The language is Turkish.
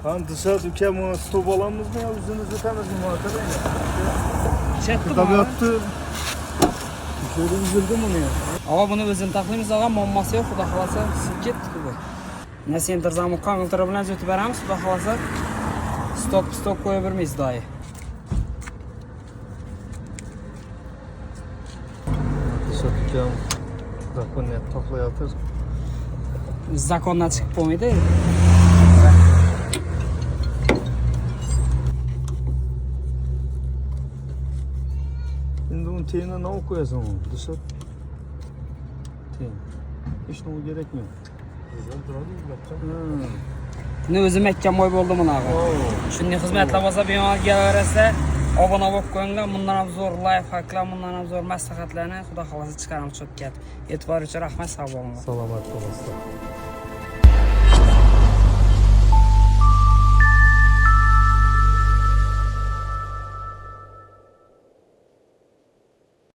Kan dışarı ukem stop alanımız mı ya? Yüzünüzü temizleyin arkadaşlar. Çektim Tabii abi. attı. Şöyle üzüldüm onu ya. Ama bunu bizim taklimiz ağa muamması yok. Xudo xolasa silib ketdik bu. Ne center zamı konverteri bilan o'tib beramiz. Xudo xolasa stop qo'ya bermaysiz doyi. Dışarı ukem zakoniyat toplayatır. Zakondan chiqib bo'lmaydi. Şimdi onun teyine ne koyarsın onu? Dışarı. Teyin. Hiç ne gerekmiyor. Buni o'zim aytgan bo'ldi bunaqa. Shunday xizmatlar bo'lsa bemalol kelaverasa, obuna bo'lib qo'yinglar. Bundan ham zo'r life hacklar, bundan ham zo'r maslahatlarni Xudo xolasa chiqaramiz chetga. E'tibor uchun rahmat, sog' bo'linglar. Salamat olasın.